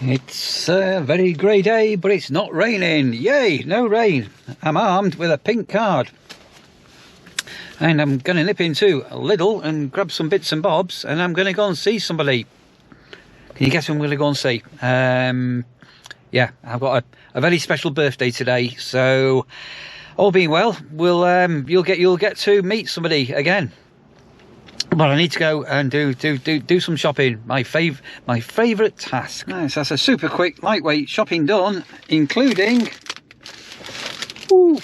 It's a very grey day, but it's not raining. Yay, no rain. I'm armed with a pink card. And I'm going to nip into Lidl and grab some bits and bobs, and I'm going to go and see somebody. Can you guess who I'm going to go and see? Yeah, I've got a very special birthday today, so all being well, you'll get to meet somebody again. But I need to go and do some shopping. My favourite task. Nice, that's a super quick, lightweight shopping done, including. Ooh,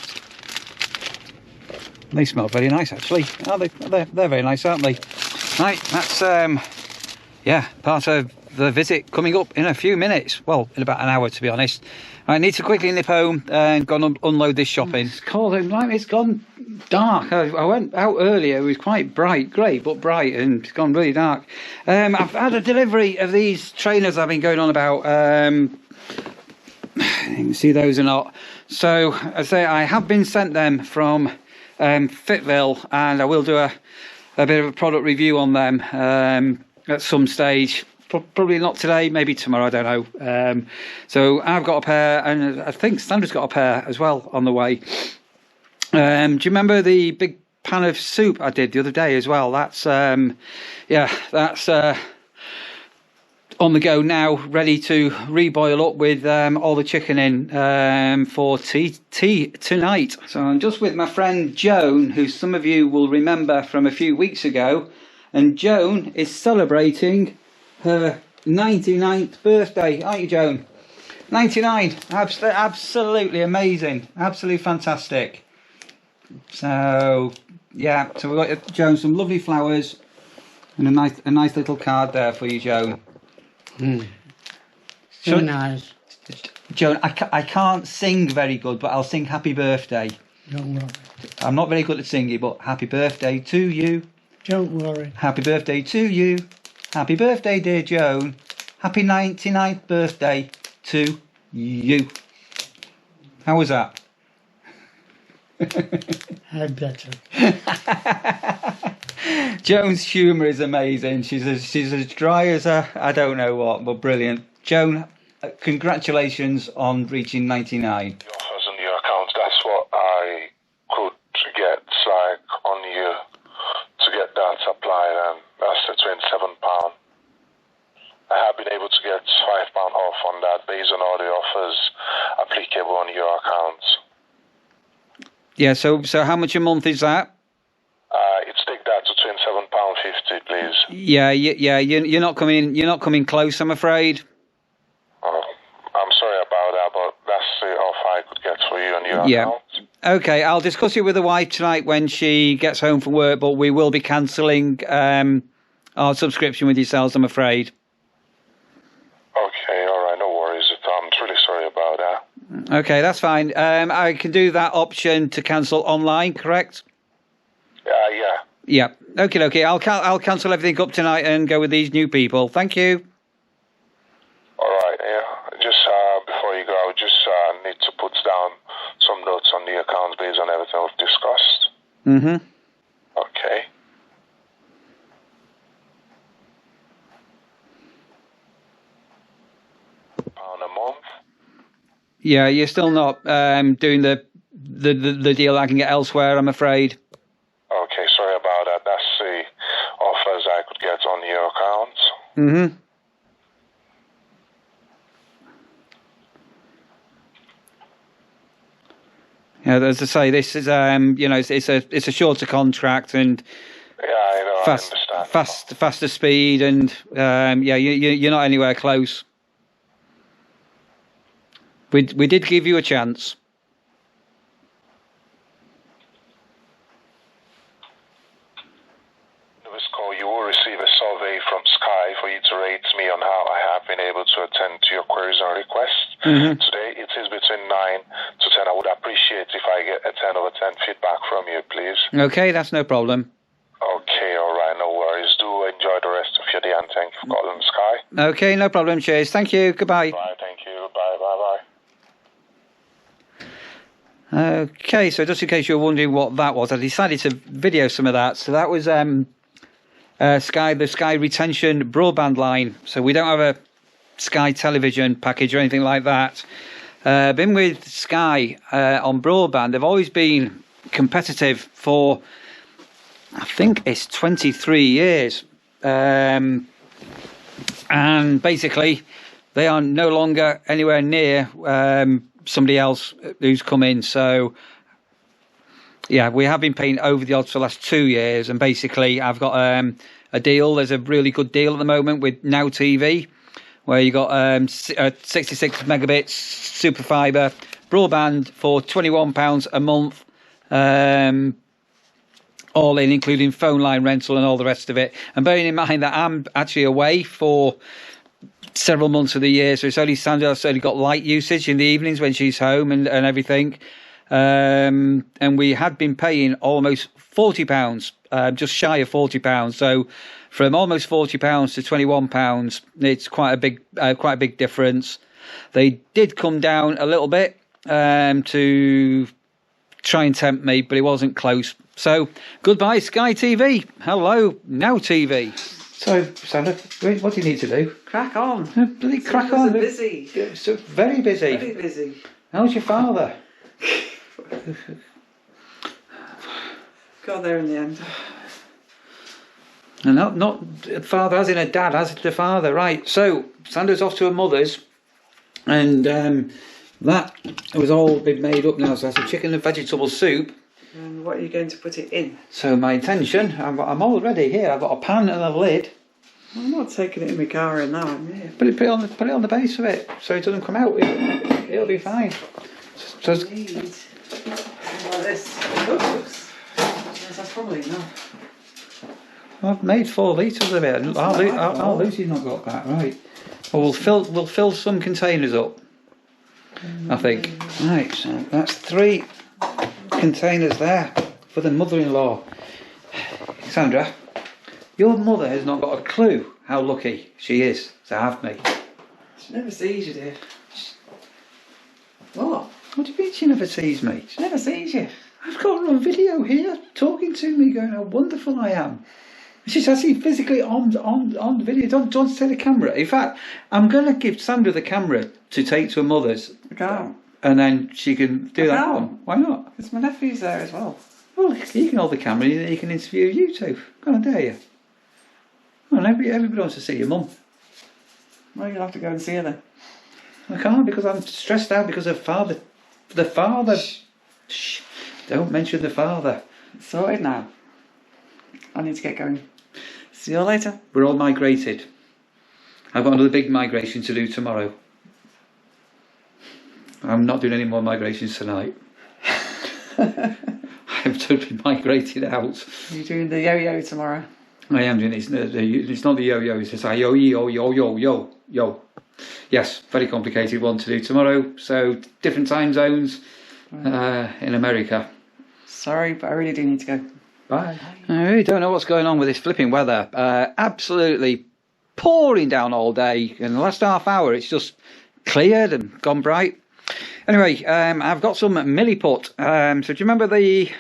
they smell very nice actually. Oh, they're very nice, aren't they? Right, that's yeah, part of the visit coming up in a few minutes. Well, in about an hour, to be honest. I need to quickly nip home and go and unload this shopping. It's cold and like it's gone dark. I went out earlier, it was quite bright, great, but bright, and it's gone really dark. I've had a delivery of these trainers I've been going on about. You can see those or not. So, I say I have been sent them from Fitville, and I will do a bit of a product review on them at some stage. Probably not today, maybe tomorrow, I don't know. So I've got a pair, and I think Sandra's got a pair as well on the way. Do you remember the big pan of soup I did the other day as well? That's yeah, that's on the go now, ready to reboil up with all the chicken in for tea tonight. So I'm just with my friend Joan, who some of you will remember from a few weeks ago, and Joan is celebrating her 99th birthday, aren't you, Joan? 99, absolutely amazing, absolutely fantastic. So yeah, so we've got Joan some lovely flowers and a nice little card there for you, Joan. So nice. Joan, I can't sing very good, but I'll sing happy birthday. Don't worry. I'm not very good at singing, but happy birthday to you. Don't worry. Happy birthday to you. Happy birthday, dear Joan. Happy 99th birthday to you. How was that? I'd better. Joan's humour is amazing. She's as dry as I don't know what, but brilliant. Joan, congratulations on reaching 99. Your offers on your account, that's what I could get, like, on you to get that applied, and that's the £27. I have been able to get £5 off on that based on all the offers applicable on your account. Yeah, so how much a month is that? It's take that to £27.50, please. Yeah, you're not coming close, I'm afraid. I'm sorry about that, but that's the offer I could get for you on your account. Okay, I'll discuss it with the wife tonight when she gets home from work, but we will be cancelling our subscription with yourselves, I'm afraid. Okay, all right, no worries. I'm truly sorry about that. Okay, that's fine. I can do that option to cancel online, correct? Yeah. Yeah. Okay. I'll cancel everything up tonight and go with these new people. Thank you. All right, yeah. Just before you go, I just need to put down some notes on the account based on everything we've discussed. Mm-hmm. Okay. £1 a month. Yeah, you're still not doing the deal I can get elsewhere, I'm afraid. Okay, sorry about that. That's the offers I could get on your account. Mm-hmm. Yeah, as I say, this is you know, it's a shorter contract and Yeah, I know. I understand. faster speed, and yeah, you're not anywhere close. We did give you a chance. In this call, you will receive a survey from Sky for you to rate me on how I have been able to attend to your queries and requests. Mm-hmm. Today, it is between 9 to 10. I would appreciate if I get a 10 over 10 feedback from you, please. Okay, that's no problem. Okay, all right, no worries. Do enjoy the rest of your day, and thank you for calling Sky. Okay, no problem. Cheers. Thank you. Goodbye. Bye, thank you. Bye. Okay, so just in case you're wondering what that was, I decided to video some of that. So that was the Sky retention broadband line. So we don't have Sky television package or anything like that. Been with Sky on broadband. They've always been competitive for, I think it's 23 years. And basically, they are no longer anywhere near somebody else who's come in. So, yeah, we have been paying over the odds for the last 2 years. And basically, I've got a deal. There's a really good deal at the moment with NowTV, where you got 66 megabits, super fibre, broadband for £21 a month. All in, including phone line rental and all the rest of it. And bearing in mind that I'm actually away for several months of the year, so it's only Sandra's only got light usage in the evenings when she's home and everything. And we had been paying almost £40, just shy of £40. So from almost £40 to £21, it's quite a big difference. They did come down a little bit to try and tempt me, but it wasn't close. So goodbye Sky TV. Hello NowTV. So Sandra, what do you need to do? Crack on. Bloody crack on. Busy. So very busy. Very busy. How's your father? Got there in the end. And not father as in a dad, as the father, right? So Sandra's off to her mother's, and that was all been made up now. So that's a chicken and vegetable soup. And what are you going to put it in? So my intention, I'm all ready here. I've got a pan and a lid. I'm not taking it in my car in now. I'm here. Put it on the base of it, so it doesn't come out. It'll be fine. So Need like this. Oops. Yes, that's probably enough. I've made 4 litres of it. Lucy's not got that, right? Well, we'll fill some containers up, I think. Right, so that's 3 containers there for the mother-in-law. Sandra, your mother has not got a clue how lucky she is to have me. She never sees you, dear. What? What do you mean she never sees me? She never sees you. I've got her on video here, talking to me, going how wonderful I am. She's actually physically on video. Don't take the camera. In fact, I'm going to give Sandra the camera to take to her mother's. I can't. And then she can do that one. Why not? Because my nephew's there as well. Well, you can hold the camera and you can interview you two. Go on, dare you? Well, everybody wants to see your mum. Well, you'll have to go and see her then. I can't because I'm stressed out because of father. The father. Shh. Don't mention the father. It's sorted now. I need to get going. See you later. We're all migrated. I've got another big migration to do tomorrow. I'm not doing any more migrations tonight. I'm totally migrated out. You're doing the yo-yo tomorrow. I am doing it. It's not the yo-yo. It's just a yo. Yes, very complicated one to do tomorrow. So different time zones in America. Sorry, but I really do need to go. Bye. I really don't know what's going on with this flipping weather. Absolutely pouring down all day. In the last half hour, it's just cleared and gone bright. Anyway, I've got some milliput. So do you remember the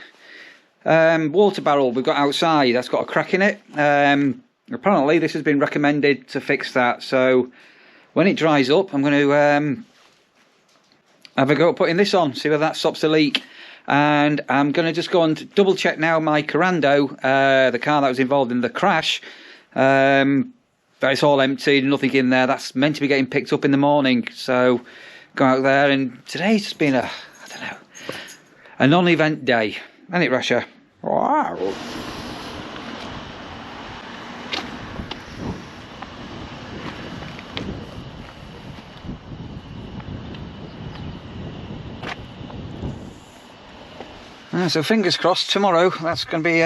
water barrel we've got outside? That's got a crack in it. Apparently, this has been recommended to fix that. So when it dries up, I'm going to have a go at putting this on, see whether that stops the leak. And I'm going to just go and double check now my Corando, the car that was involved in the crash. But it's all empty, nothing in there. That's meant to be getting picked up in the morning. So go out there, and today's just been a non-event day. Ain't it, Russia? Wow. So fingers crossed tomorrow that's going to be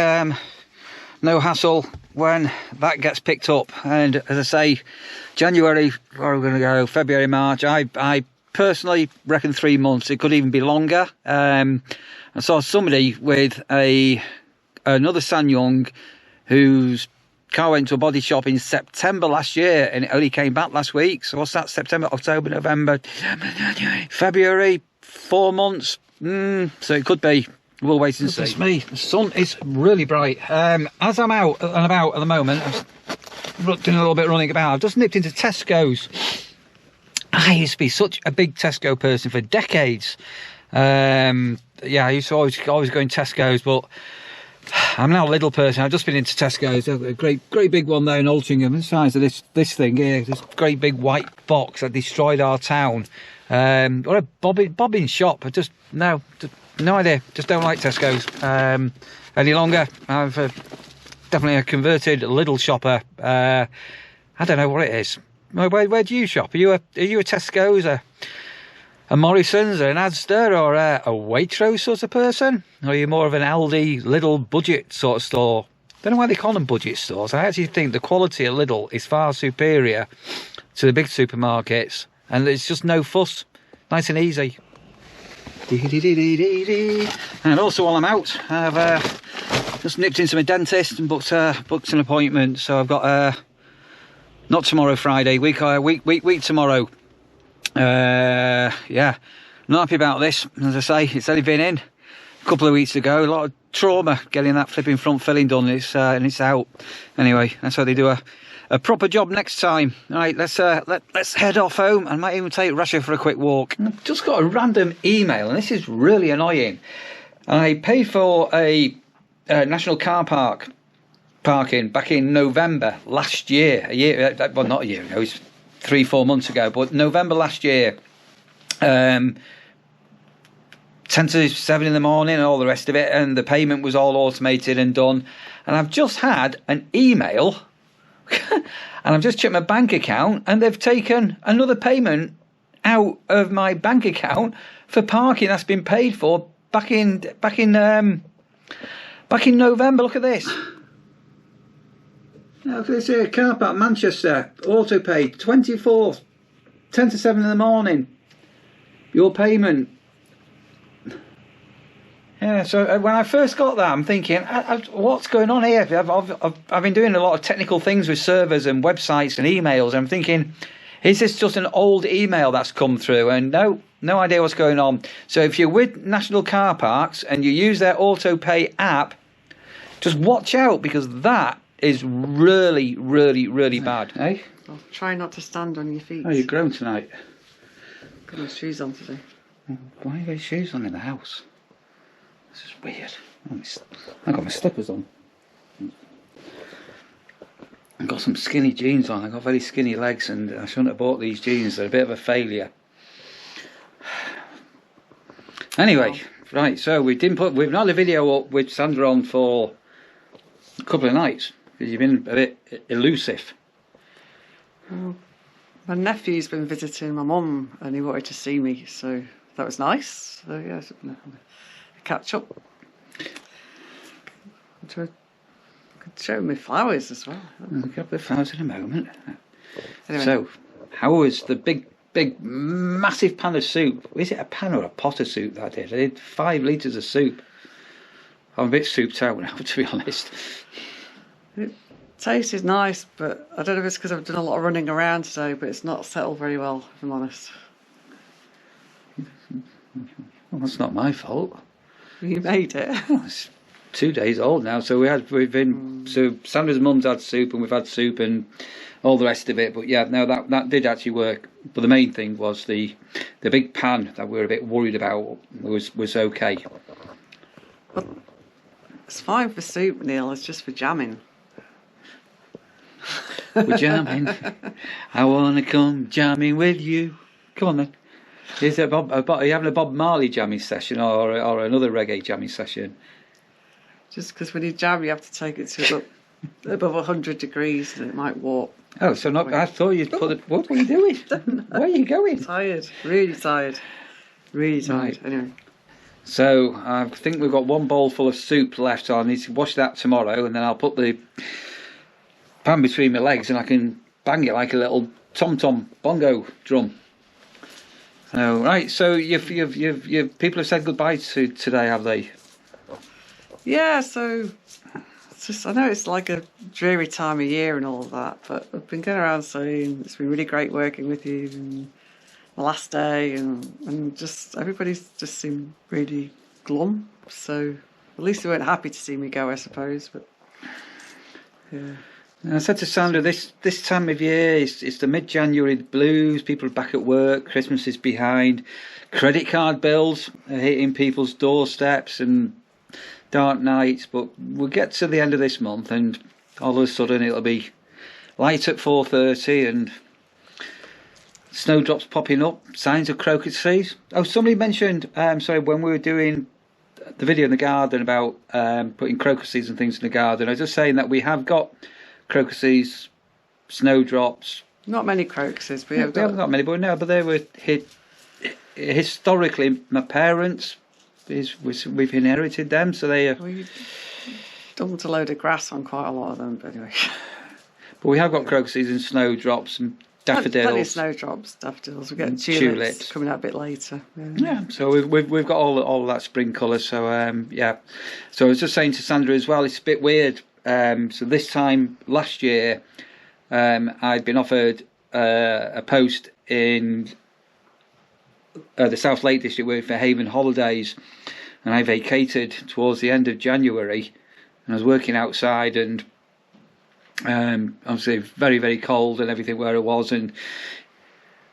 no hassle when that gets picked up. And as I say, January, where are we going to go? February, March. I personally reckon 3 months. It could even be longer. I saw somebody with another Sanyong whose car went to a body shop in September last year and it only came back last week. So what's that? September, October, November, February, 4 months. So it could be. We'll wait and see. Me, the sun is really bright. As I'm out and about at the moment, I'm doing a little bit running about. I've just nipped into Tesco's I used to be such a big Tesco person for decades. Yeah, I used to always go in Tesco's, but I'm now a Lidl person. I've just been into Tesco's. A great big one there in Altrincham, the size of this thing here. This great big white box that destroyed our town. Or a bobbin shop. I just no idea. Just don't like Tesco's any longer. I've definitely a converted Lidl shopper. I don't know what it is. Where do you shop? Are you a Tesco's, a Morrison's, or an Asda, or a Waitrose sort of person? Or are you more of an Aldi, Lidl budget sort of store? Don't know why they call them budget stores. I actually think the quality of Lidl is far superior to the big supermarkets, and it's just no fuss, nice and easy. And also while I'm out, I've just nipped into my dentist and booked an appointment. So I've got not tomorrow, Friday, week tomorrow. Yeah, not happy about this. As I say, it's only been in a couple of weeks ago. A lot of trauma getting that flipping front filling done. And it's out. Anyway, that's how they do a proper job next time. All right, let's head off home. I might even take Rasha for a quick walk. I've just got a random email, and this is really annoying. I paid for a national car parking back in November last year. Well, not a year ago. It was 3-4 months ago, but November last year. 10 to 7 in the morning and all the rest of it, and the payment was all automated and done. And I've just had an email. And I've just checked my bank account, and they've taken another payment out of my bank account for parking that's been paid for back in November. Look at this. Look at this here, car park Manchester, auto paid 24th, 10 to 7 in the morning. Your payment. Yeah, so when I first got that, I'm thinking, what's going on here? I've been doing a lot of technical things with servers and websites and emails, and I'm thinking, is this just an old email that's come through? And no idea what's going on. So if you're with National Car Parks and you use their auto pay app, just watch out, because that is really, really, really bad. Hey? I'll try not to stand on your feet. Oh, you've grown tonight. Got my shoes on today. Why have you got shoes on in the house? This is weird. I've got my slippers on. I've got some skinny jeans on. I've got very skinny legs, and I shouldn't have bought these jeans. They're a bit of a failure. Anyway, right, so we've not had a video up with Sandra on for a couple of nights, because you've been a bit elusive. Well, my nephew's been visiting my mum, and he wanted to see me, so that was nice. So yeah, catch up. Could show me flowers as well. We'll get the flowers in a moment. Anyway. So, how was the big, massive pan of soup? Is it a pan or a pot of soup that I did? I did 5 litres of soup. I'm a bit souped out now, to be honest. It tasted nice, but I don't know if it's because I've done a lot of running around today, but it's not settled very well, if I'm honest. Well, that's not my fault. You made it. Well, it's 2 days old now, so so Sandra's mum's had soup, and we've had soup and all the rest of it. But yeah, no, that did actually work. But the main thing was the big pan that we were a bit worried about was okay. Well, it's fine for soup, Neil. It's just for jamming. We're jamming. I want to come jamming with you. Come on then. Is it are you having a Bob Marley jamming session or another reggae jamming session? Just because when you jam, you have to take it to above 100 degrees and it might warp. Oh, so not. I thought you'd put it. What are you doing? Where are you going? Tired. Really tired. Really tired. Right. Anyway. So I think we've got 1 bowl full of soup left. I need to wash that tomorrow, and then I'll put the pan between my legs, and I can bang it like a little tom-tom bongo drum. So right, so you've people have said goodbye to today, have they? Yeah, so it's just, I know it's like a dreary time of year and all of that, but I've been going around saying it's been really great working with you, and the last day, and just everybody's just seemed really glum. So at least they weren't happy to see me go, I suppose. But yeah. And I said to Sandra, this time of year, it's the mid-January blues, people are back at work, Christmas is behind, credit card bills are hitting people's doorsteps and dark nights, but we'll get to the end of this month and all of a sudden it'll be light at 4:30 and snowdrops popping up, signs of crocus trees. Oh, somebody mentioned, when we were doing the video in the garden about putting crocuses and things in the garden, I was just saying that we have got crocuses, snowdrops. Not many crocuses, but We haven't got many, but they were historically my parents. We've inherited them, so they. We dumped a load of grass on quite a lot of them, but anyway. But we have got crocuses and snowdrops and daffodils. Plenty of snowdrops, daffodils. We get tulips coming out a bit later. Yeah, so we've got all of that spring colour. So yeah. So I was just saying to Sandra as well, it's a bit weird. So this time last year, I'd been offered a post in the South Lake District for Haven Holidays, and I vacated towards the end of January, and I was working outside and obviously very, very cold and everything where I was, and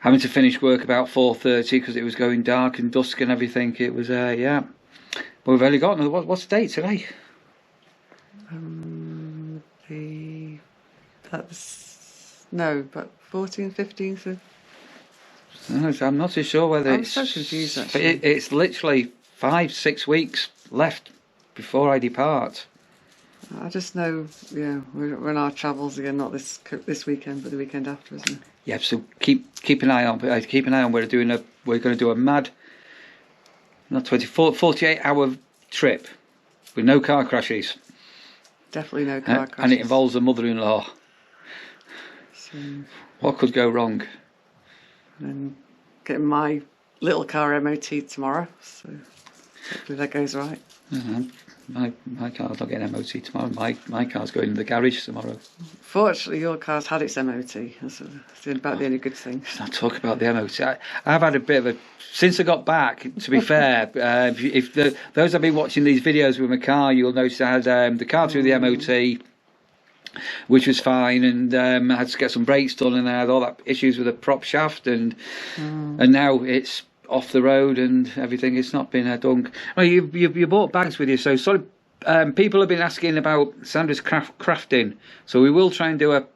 having to finish work about 4:30 because it was going dark and dusk and everything. It was yeah, but we've only got another. What's the date today? But 14th, 15th of... I'm not too sure whether I'm so confused, actually. It's literally 5-6 weeks left before I depart. I just know, yeah, we're on our travels again, not this weekend, but the weekend after, isn't it? Yeah, so keep an eye on. Keep an eye on. We're going to do a mad, not 48-hour trip with no car crashes. Definitely no car crashes. And it involves a mother-in-law. So, what could go wrong? And getting my little car MOT tomorrow, so hopefully that goes right. My car's not getting MOT tomorrow. My car's going to the garage tomorrow. Fortunately, your car's had its MOT. That's about the only good thing. Let's not talk about the MOT. I've had a bit of a... Since I got back, to be fair, if those have been watching these videos with my car, you'll notice I had the car through the MOT, which was fine, and I had to get some brakes done, and I had all that issues with the prop shaft, and now it's off the road and everything. It's not been a dunk. Oh, you bought bags with you, so sorry. People have been asking about Sandra's crafting, so we will try and do a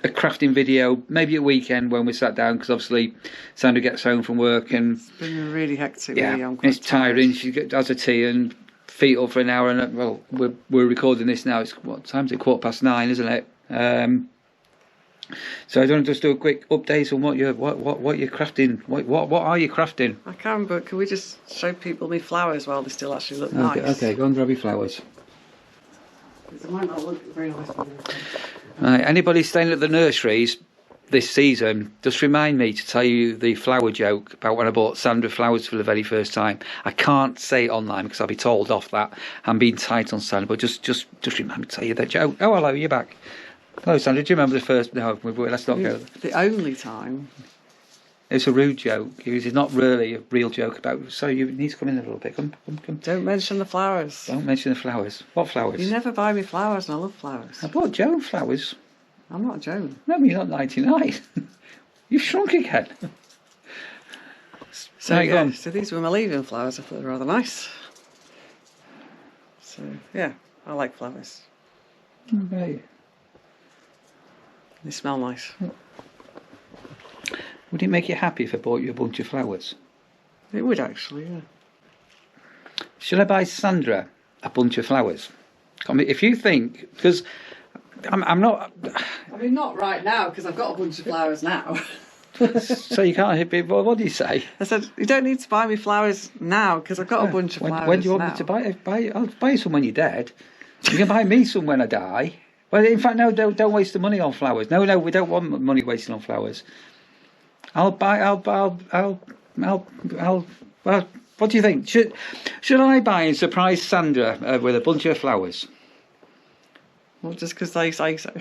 crafting video, maybe a weekend when we sat down, because obviously Sandra gets home from work and it's been really hectic. Yeah, really, it's tiring. She has a tea and feet up for an hour, and well, we're recording this now. It's what time is it? 9:15, isn't it? So I don't just do a quick update on what you're crafting. What are you crafting? I can, but can we just show people my flowers while they still actually look nice? Okay, go and grab your flowers. It might not look very nice. Right, anybody staying at the nurseries this season, just remind me to tell you the flower joke about when I bought Sandra flowers for the very first time. I can't say it online because I'll be told off that I'm being tight on Sandra, but just remind me to tell you that joke. Oh, hello, you're back. Hello, Sandra, do you remember the first... No, let's not go. The only time. It's a rude joke. It's not really a real joke about... So you need to come in a little bit. Come. Don't mention the flowers. Don't mention the flowers. What flowers? You never buy me flowers, and I love flowers. I bought Joan flowers. I'm not Joan. No, you're not 99. You've shrunk again. So these were my leaving flowers. I thought they were rather nice. So, yeah, I like flowers. Okay. They smell nice. Would it make you happy if I bought you a bunch of flowers? It would actually, yeah. Should I buy Sandra a bunch of flowers? I mean, if you think... Because I'm not... I mean, not right now, because I've got a bunch of flowers now. So you can't hit me... What do you say? I said, you don't need to buy me flowers now, because I've got a bunch of flowers when do you want me to buy? I'll buy you some when you're dead. You can buy me some when I die. Well, in fact, no, don't waste the money on flowers. No, we don't want money wasted on flowers. Well, what do you think? Should I buy and surprise Sandra with a bunch of flowers? Well, just because they say so.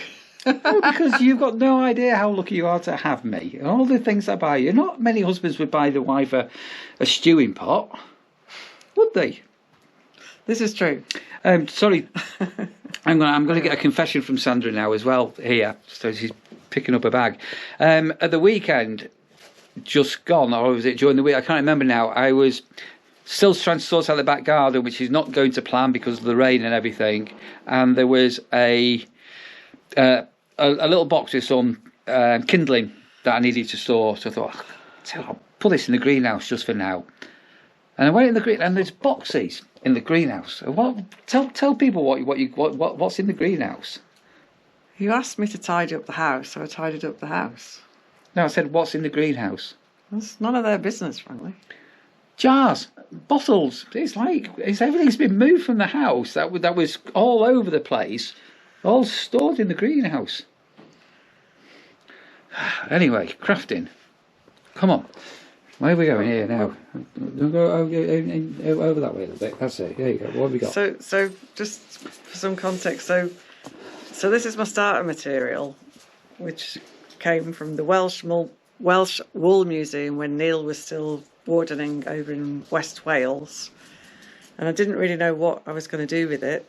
Well, because you've got no idea how lucky you are to have me. And all the things I buy you. Not many husbands would buy the wife a stewing pot, would they? This is true. Sorry. I'm going to get a confession from Sandra now as well here. So she's picking up a bag. At the weekend, just gone, or was it during the week? I can't remember now. I was still trying to sort out the back garden, which is not going to plan because of the rain and everything. And there was a little box with some kindling that I needed to store. So I thought, I'll put this in the greenhouse just for now. And I went in the green, and there's boxes in the greenhouse. What? Tell people what's in the greenhouse. You asked me to tidy up the house, so I tidied up the house. No, I said what's in the greenhouse. That's none of their business, frankly. Jars, bottles. It's everything's been moved from the house. That was all over the place, all stored in the greenhouse. Anyway, crafting. Come on. Where are we going here now? Go over that way a little bit. That's it. There you go. What have we got? So just for some context, so this is my starter material, which came from the Welsh Wool Museum when Neil was still wardening over in West Wales, and I didn't really know what I was going to do with it.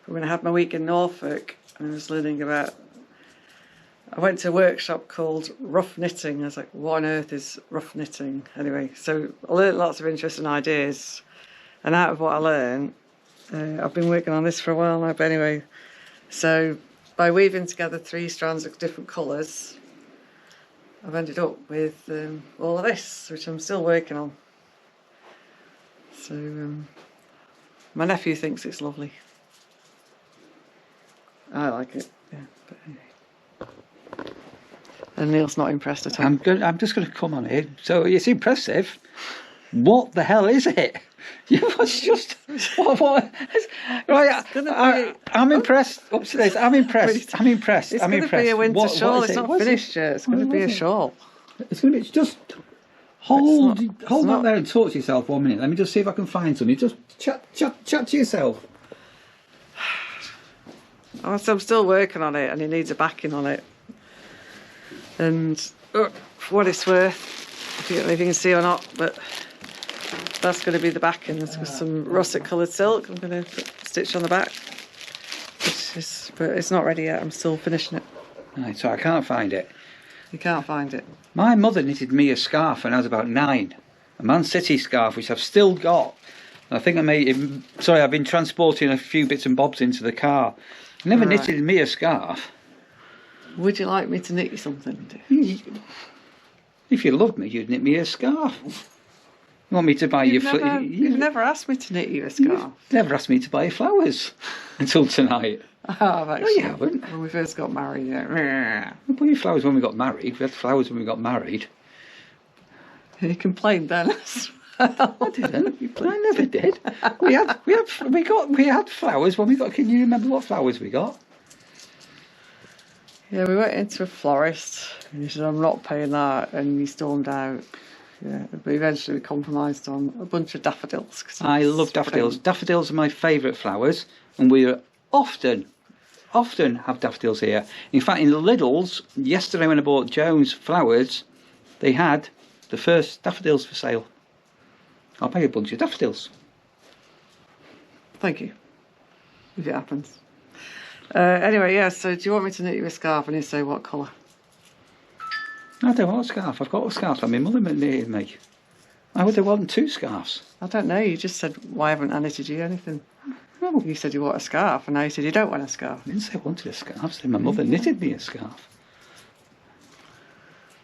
But when I had my week in Norfolk, and I was learning about. I went to a workshop called Rough Knitting. I was like, what on earth is rough knitting? Anyway, so I learned lots of interesting ideas. And out of what I learned, I've been working on this for a while now. But anyway, so by weaving together 3 strands of different colours, I've ended up with all of this, which I'm still working on. So my nephew thinks it's lovely. I like it, yeah. But anyway. And Neil's not impressed at all. I'm just going to come on here. So it's impressive. What the hell is it? It's just what? Right, I'm impressed. Upstairs, I'm impressed. I'm impressed. It's I'm going to be a winter shawl. It's not finished yet. It's going to be a shawl. It's going to be just hold that there and talk to yourself 1 minute. Let me just see if I can find something. Just chat to yourself. I'm still working on it, and he needs a backing on it. And for what it's worth, I don't know if you can see or not, but that's going to be the backing. There's some russet coloured silk I'm going to stitch on the back. But it's not ready yet. I'm still finishing it. Right, so I can't find it. You can't find it. My mother knitted me a scarf when I was about 9, a Man City scarf, which I've still got. And I think I've been transporting a few bits and bobs into the car. Never knitted me a scarf. Would you like me to knit you something? If you loved me, you'd knit me a scarf. You want me to buy You've never asked me to knit you a scarf. You've never asked me to buy flowers until tonight. Oh, actually. No, you haven't. When we first got married, yeah. We bought you flowers when we got married. We had flowers when we got married. You complained then as well. I didn't. I never did. We had flowers when we got. Can you remember what flowers we got? Yeah, we went into a florist and he said, I'm not paying that, and he stormed out. Yeah, but eventually we compromised on a bunch of daffodils. I love daffodils. Daffodils are my favourite flowers, and we often have daffodils here. In fact, in Lidl's, yesterday when I bought Joan's flowers, they had the first daffodils for sale. I'll buy a bunch of daffodils. Thank you, if it happens. Anyway, yeah, so do you want me to knit you a scarf? And you say what colour? I don't want a scarf. I've got a scarf that my mother knitted me. I would have wanted 2 scarves. I don't know, you just said, why haven't I knitted you anything? No. You said you want a scarf, and now you said you don't want a scarf. I didn't say I wanted a scarf. I said my mother knitted me a scarf.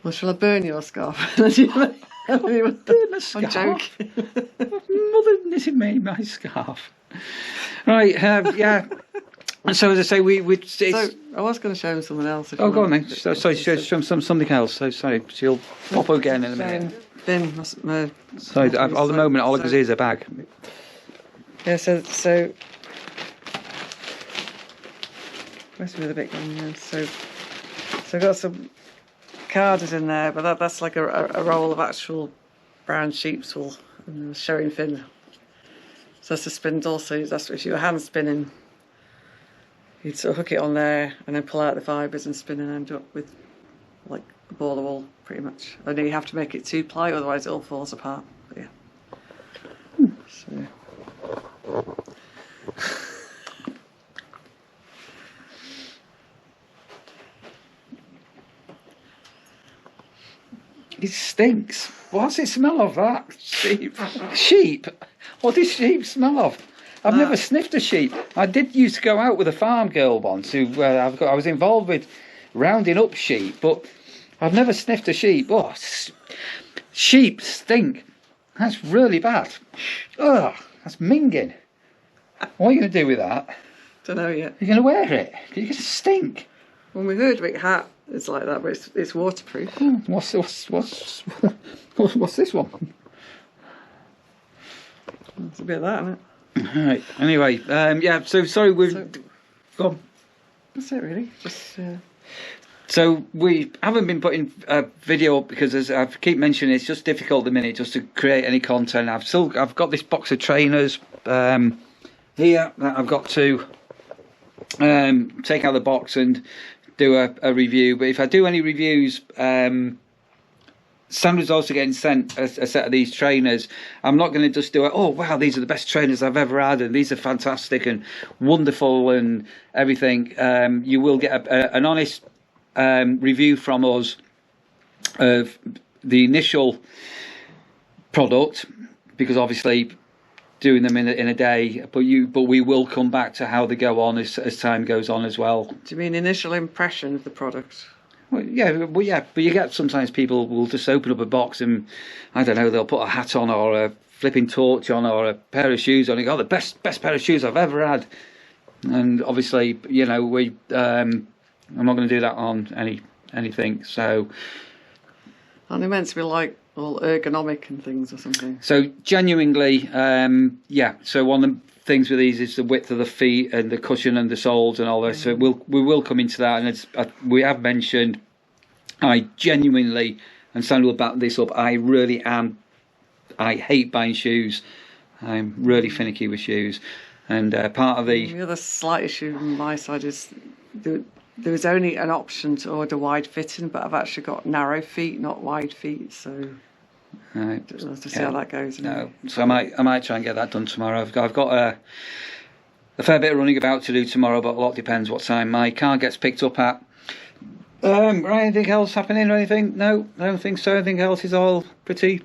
Well, shall I burn your scarf? Burn a scarf? I'm joking. Mother knitted me my scarf. Right, yeah. So as I say, So I was going to show him someone else. Go on then. Sorry, show him something else. So sorry, she'll pop again in a minute. Sorry, at the moment, all I can see is a bag. Yeah, so where's the other bit going on? So I've got some carders in there, but that's like a roll of actual brown sheep's wool and showing fin. So that's a spindle. So that's if you were hand spinning. You'd sort of hook it on there and then pull out the fibres and spin and end up with like a ball of wool, pretty much. Only you have to make it 2-ply, otherwise it all falls apart. But yeah. So. It stinks. What's it smell of, that? Sheep. Sheep? What does sheep smell of? I've never sniffed a sheep. I did used to go out with a farm girl once who I was involved with rounding up sheep, but I've never sniffed a sheep. Oh, sheep stink. That's really bad. Ugh, that's minging. What are you going to do with that? Don't know yet. You're going to wear it? You're going to stink. Well, my Herdwick hat is like that, but it's waterproof. What's this one? It's a bit of that, isn't it? Alright, anyway, yeah, so sorry, go on. That's it, really. Just. So we haven't been putting a video up because, as I keep mentioning, it's just difficult at the minute just to create any content. I've got this box of trainers here that I've got to take out of the box and do a review. But if I do any reviews, Sandra's also getting sent a set of these trainers. I'm not going to just do it, oh wow, these are the best trainers I've ever had and these are fantastic and wonderful and everything. You will get an honest review from us of the initial product, because obviously doing them in a day, but we will come back to how they go on as time goes on as well. Do you mean initial impression of the product? Well, yeah, but you get sometimes people will just open up a box and I don't know, they'll put a hat on or a flipping torch on or a pair of shoes on and go, the best pair of shoes I've ever had. And obviously, you know, I'm not going to do that on anything. So, Aren't they meant to be like all ergonomic and things or something? So genuinely, yeah. So one of the things with these is the width of the feet and the cushion and the soles and all this. So we will come into that, and we have mentioned. I genuinely, and Sandra will back this up, I really am. I hate buying shoes. I'm really finicky with shoes, and part of the other slight issue on my side is there was only an option to order wide fitting, but I've actually got narrow feet, not wide feet, so. Right. We'll have to see how that goes. No, so I might try and get that done tomorrow. I've got a fair bit of running about to do tomorrow, but a lot depends what time my car gets picked up at. Right, anything else happening or anything? No, I don't think so. Anything else is all pretty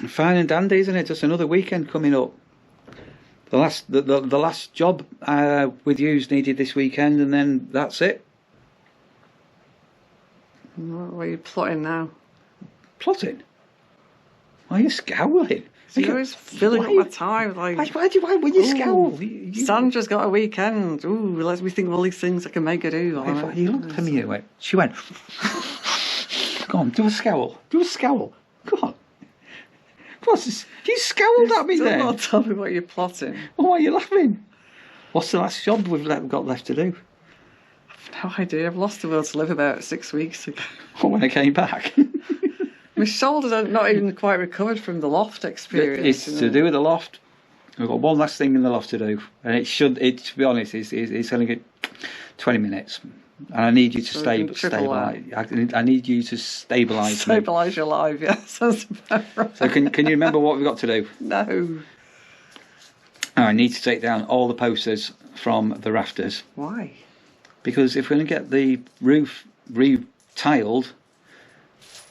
fine and dandy, isn't it? Just another weekend coming up. The last job with you's needed this weekend, and then that's it. What are you plotting now? Plotting? Why are you scowling? So you're always filling up my time. Like, why would you scowl? Sandra's got a weekend. Ooh, let me think of all these things I can make her do. You looked at me and she went, go on, do a scowl. Do a scowl. Go on. What's you scowled at me then? Don't tell me what you're plotting. Well, why are you laughing? What's the last job we've got left to do? No idea. I've lost the will to live about 6 weeks ago. When I came back. My shoulders are not even quite recovered from the loft experience. It's to do with the loft. We've got one last thing in the loft to do, and to be honest, it's only 20 minutes. And I need you to stabilise. I need you to stabilise me. Stabilise your life, yeah. Sounds about right. So can you remember what we've got to do? No. I need to take down all the posters from the rafters. Why? Because if we're going to get the roof re-tiled,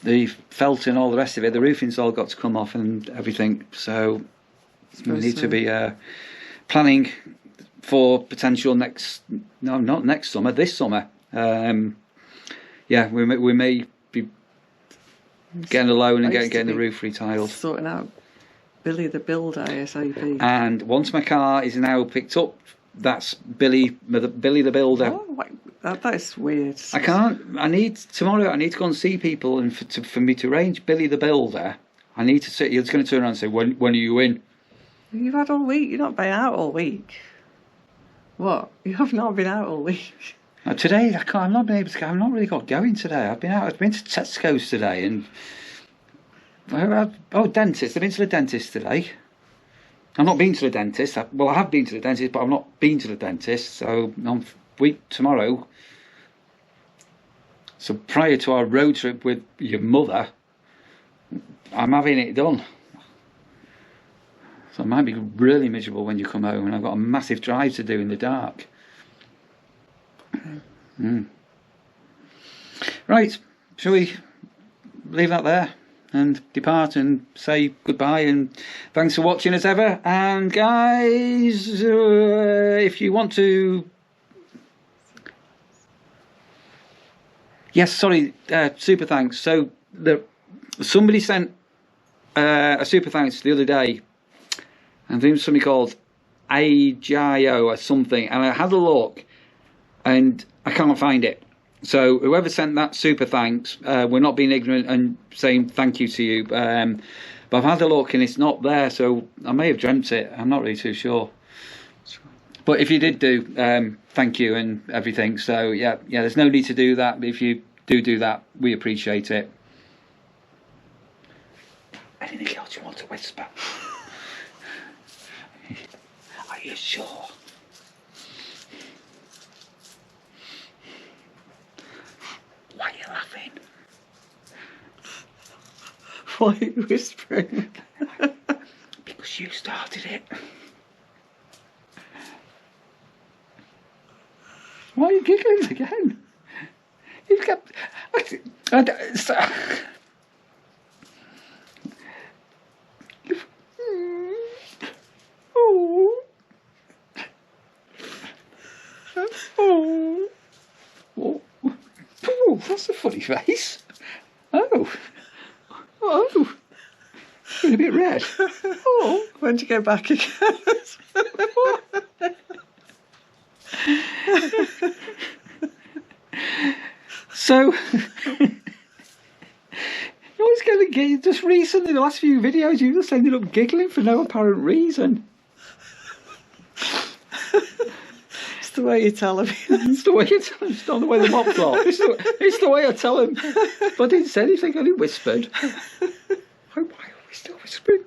the felt and all the rest of it, the roofing's all got to come off and everything. So we need to be planning for potential not next summer, this summer. Yeah, we may be getting a loan and getting the roof retiled. Sorting out Billy the Builder ASAP. And once my car is now picked up, that's Billy the Builder. Oh, that is weird. I need tomorrow to go and see people, and for me to arrange Billy the Builder, I need to say, he's going to turn around and say, when are you in? You've had all week. You've not been out all week. What? You have not been out all week. Today I've not been able to go. I've not really got going today. I've been to Tesco's today and dentist. I've been to the dentist today. I've not been to the dentist. I have been to the dentist, but I've not been to the dentist. So on week tomorrow. So prior to our road trip with your mother, I'm having it done. So I might be really miserable when you come home, and I've got a massive drive to do in the dark. Right, shall we leave that there and depart and say goodbye and thanks for watching as ever. And guys, if you want to... Yes, sorry, super thanks. So somebody sent a super thanks the other day. I think it was something called AJO or something. And I had a look and I can't find it. So whoever sent that super thanks, we're not being ignorant and saying thank you to you. But I've had a look and it's not there. So I may have dreamt it. I'm not really too sure. But if you did do, thank you and everything. So yeah, there's no need to do that. But if you do that, we appreciate it. Anything else you want to whisper? Are you sure? Why are you laughing? Why are you whispering? Because you started it. Why are you giggling again? You've got... Oh, that's a funny face. Oh. You're a bit red. Oh, when'd you go back again? So, you always get just recently, the last few videos, you just ended up giggling for no apparent reason. It's the way you tell him. It's the way you tell him. It's not the way the mob's are. It's the way I tell him. But I didn't say anything, I only whispered. Why are we still whispering?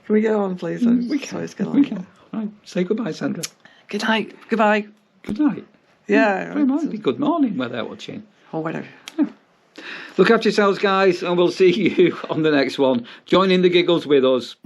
Can we go on, please? We can. Right, say goodbye, Sandra. Good night. Goodbye. Good night. Yeah. It might be good morning where they're watching. Or whatever. Look after yourselves, guys, and we'll see you on the next one. Join in the giggles with us.